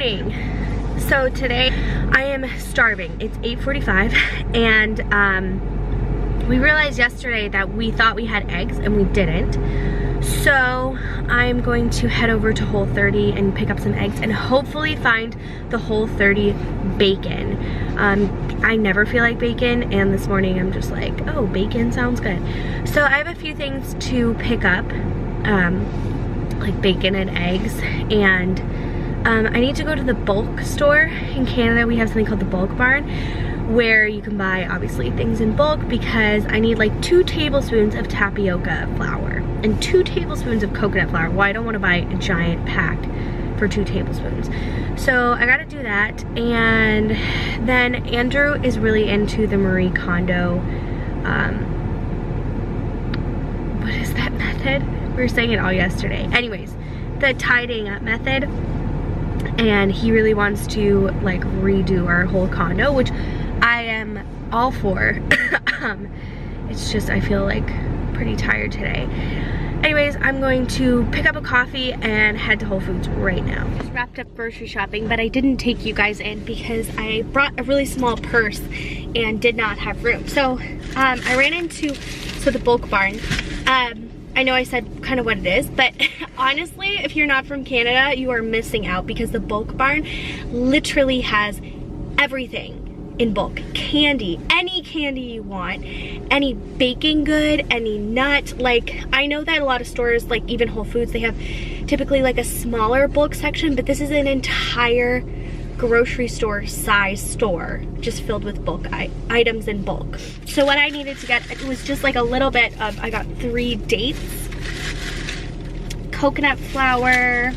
morning. So today I am starving. It's 8:45 and we realized yesterday that we thought we had eggs and we didn't. So I'm going to head over to Whole30 and pick up some eggs and hopefully find the Whole30 bacon. I never feel like bacon, and this morning I'm just like, oh, bacon sounds good. So I have a few things to pick up, like bacon and eggs, and I need to go to the bulk store. In Canada we have something called the bulk barn, where you can buy obviously things in bulk, because I need like 2 tablespoons of tapioca flour and 2 tablespoons of coconut flour. Well, I don't want to buy a giant pack for 2 tablespoons. So I gotta do that. And then Andrew is really into the Marie Kondo, what is that method? We were saying it all yesterday. Anyways, the tidying up method. And he really wants to like redo our whole condo, which I am all for. It's just I feel like pretty tired today. Anyways, I'm going to pick up a coffee and head to Whole Foods right now. Just wrapped up grocery shopping, but I didn't take you guys in because I brought a really small purse and did not have room. So I ran into the bulk barn. I know I said kind of what it is, but honestly, if you're not from Canada, you are missing out, because the bulk barn literally has everything in bulk. Candy, any candy you want, any baking good, any nut. Like, I know that a lot of stores, like even Whole Foods, they have typically like a smaller bulk section, but this is an entire grocery store size store just filled with bulk items in bulk. So what I needed to get, it was just like a little bit of, I got 3 dates, coconut flour,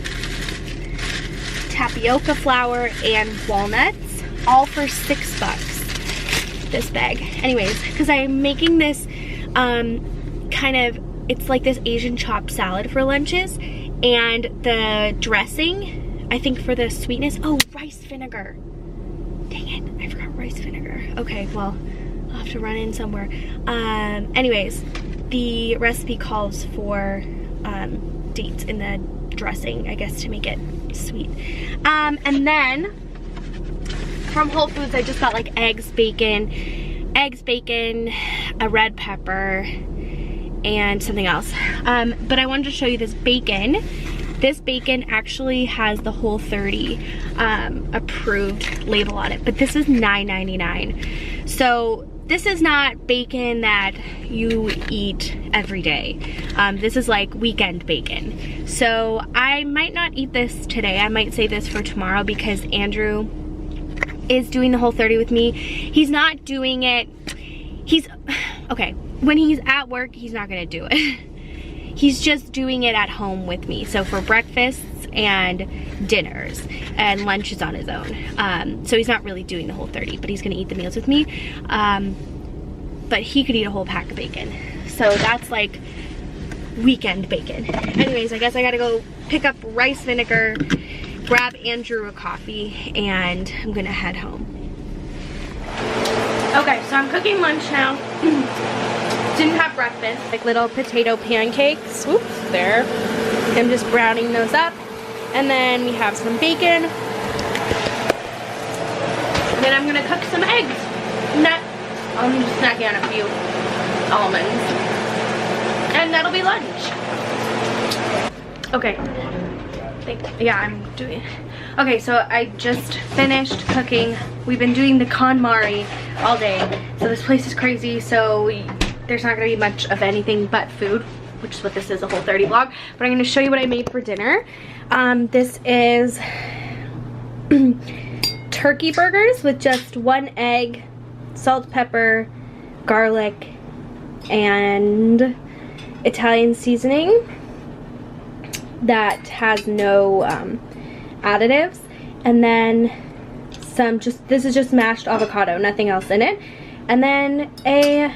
tapioca flour, and walnuts, all for $6 this bag. Anyways, because I'm making this kind of, it's like this Asian chopped salad for lunches, and the dressing, I think for the sweetness, oh, rice vinegar. Dang it, I forgot rice vinegar. Okay, well, I'll have to run in somewhere. Anyways, the recipe calls for dates in the dressing, I guess, to make it sweet. And then from Whole Foods, I just got like eggs, bacon, a red pepper, and something else. But I wanted to show you this bacon. This bacon actually has the Whole30 approved label on it, but this is $9.99. So this is not bacon that you eat every day. This is like weekend bacon. So I might not eat this today. I might save this for tomorrow, because Andrew is doing the Whole30 with me. He's not doing it. Okay, when he's at work, he's not gonna do it. He's just doing it at home with me. So for breakfasts and dinners, and lunch is on his own. So he's not really doing the Whole30, but he's gonna eat the meals with me. But he could eat a whole pack of bacon. So that's like weekend bacon. Anyways, I guess I gotta go pick up rice vinegar, grab Andrew a coffee, and I'm gonna head home. Okay, so I'm cooking lunch now. Didn't have breakfast. Like little potato pancakes. Whoops, there. I'm just browning those up. And then we have some bacon. And then I'm gonna cook some eggs. I'm just snacking on a few almonds. And that'll be lunch. Okay. Yeah, I'm doing it. Okay, so I just finished cooking. We've been doing the KonMari all day. So this place is crazy, so there's not gonna be much of anything but food, which is what this is, a Whole30 vlog. But I'm gonna show you what I made for dinner. This is turkey burgers with just 1 egg, salt, pepper, garlic, and Italian seasoning that has no additives. And then this is just mashed avocado, nothing else in it. And then a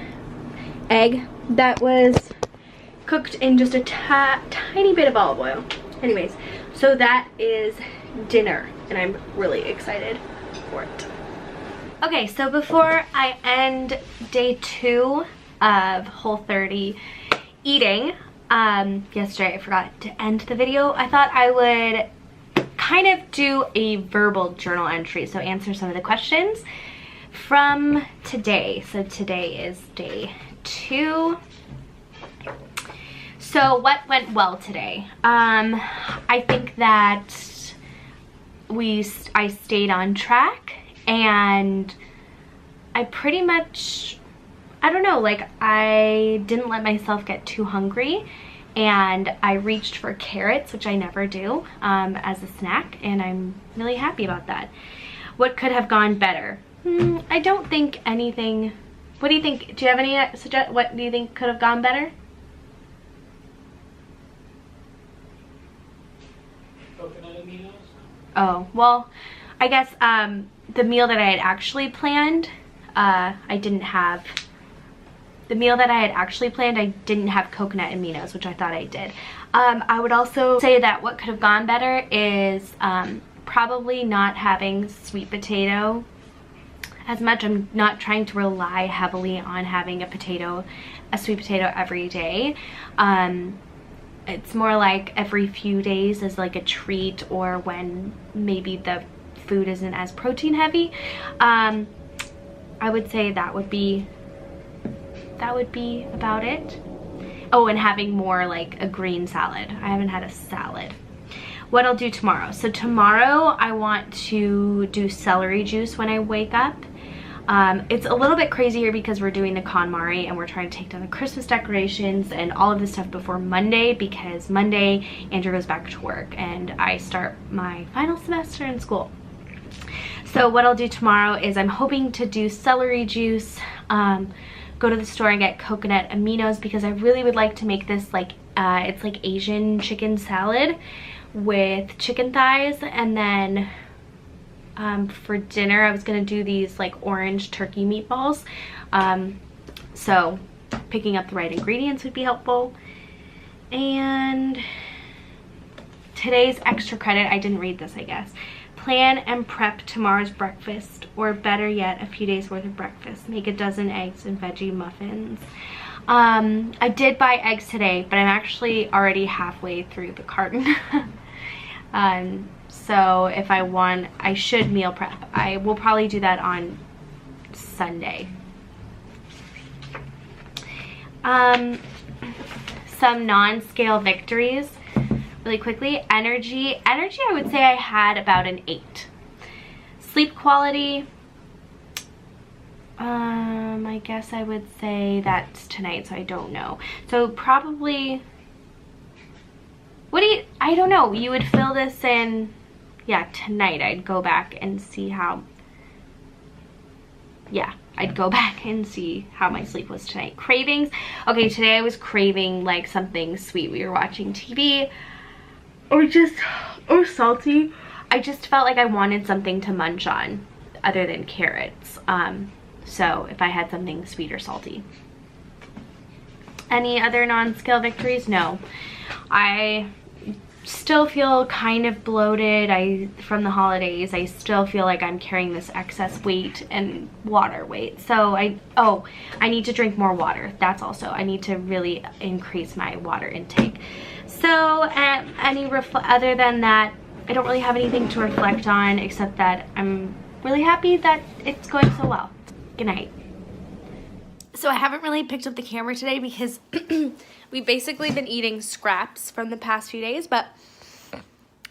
egg that was cooked in just a tiny bit of olive oil. Anyways, so that is dinner, and I'm really excited for it. Okay, so before I end day 2 of Whole30 eating, yesterday I forgot to end the video. I thought I would kind of do a verbal journal entry, so answer some of the questions from today. So today is day 2. So what went well today? I think that I stayed on track, and I pretty much, I don't know, like I didn't let myself get too hungry, and I reached for carrots, which I never do, as a snack, and I'm really happy about that. What could have gone better? I don't think anything. What do you think? Do you have any what do you think could have gone better? Coconut aminos? Oh, well, I guess the meal that I had actually planned, I didn't have coconut aminos, which I thought I did. I would also say that what could have gone better is probably not having sweet potato as much. I'm not trying to rely heavily on having a sweet potato every day. It's more like every few days as like a treat, or when maybe the food isn't as protein heavy. I would say that would be about it. Oh, and having more like a green salad. I haven't had a salad. What I'll do tomorrow. So tomorrow I want to do celery juice when I wake up. It's a little bit crazier because we're doing the KonMari and we're trying to take down the Christmas decorations and all of this stuff before Monday, because Monday Andrew goes back to work and I start my final semester in school. So what I'll do tomorrow is I'm hoping to do celery juice, go to the store and get coconut aminos, because I really would like to make this like, it's like Asian chicken salad with chicken thighs, and then for dinner I was gonna do these like orange turkey meatballs. So picking up the right ingredients would be helpful. And today's extra credit, I didn't read this, I guess. Plan and prep tomorrow's breakfast, or better yet, a few days worth of breakfast. Make a dozen eggs and veggie muffins. I did buy eggs today, but I'm actually already halfway through the carton. So if I want, I should meal prep. I will probably do that on Sunday. Some non-scale victories really quickly. Energy I would say I had about an 8. Sleep quality, I guess I would say that's tonight, so I don't know. So probably, I don't know, you would fill this in, yeah, tonight. I'd go back and see how, yeah, I'd go back and see how my sleep was tonight. Cravings, okay, today I was craving like something sweet. We were watching TV, or salty. I just felt like I wanted something to munch on other than carrots. So if I had something sweet or salty. Any other non-scale victories? No. I still feel kind of bloated from the holidays. I still feel like I'm carrying this excess weight and water weight. So I need to drink more water. That's also, I need to really increase my water intake. So other than that, I don't really have anything to reflect on, except that I'm really happy that it's going so well. Good night. So I haven't really picked up the camera today because we've basically been eating scraps from the past few days, but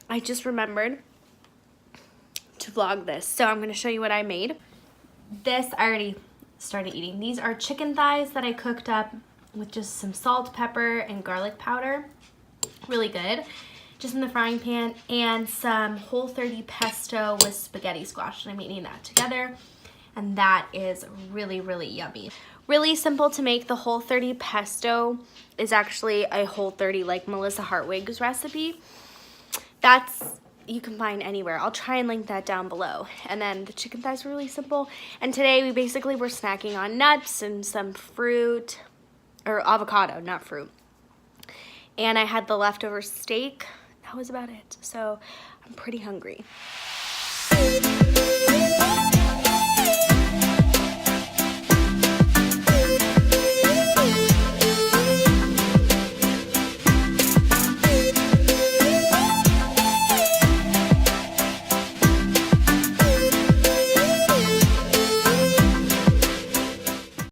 I just remembered to vlog this. So I'm going to show you what I made. This I already started eating. These are chicken thighs that I cooked up with just some salt, pepper, and garlic powder. Really good. Just in the frying pan, and some Whole30 pesto with spaghetti squash, and I'm eating that together, and that is really, really yummy. Really simple to make. The Whole30 pesto is actually a Whole30 like Melissa Hartwig's recipe. You can find anywhere. I'll try and link that down below. And then the chicken thighs were really simple, and today we basically were snacking on nuts and some fruit, or avocado, not fruit. And I had the leftover steak. That was about it. So I'm pretty hungry.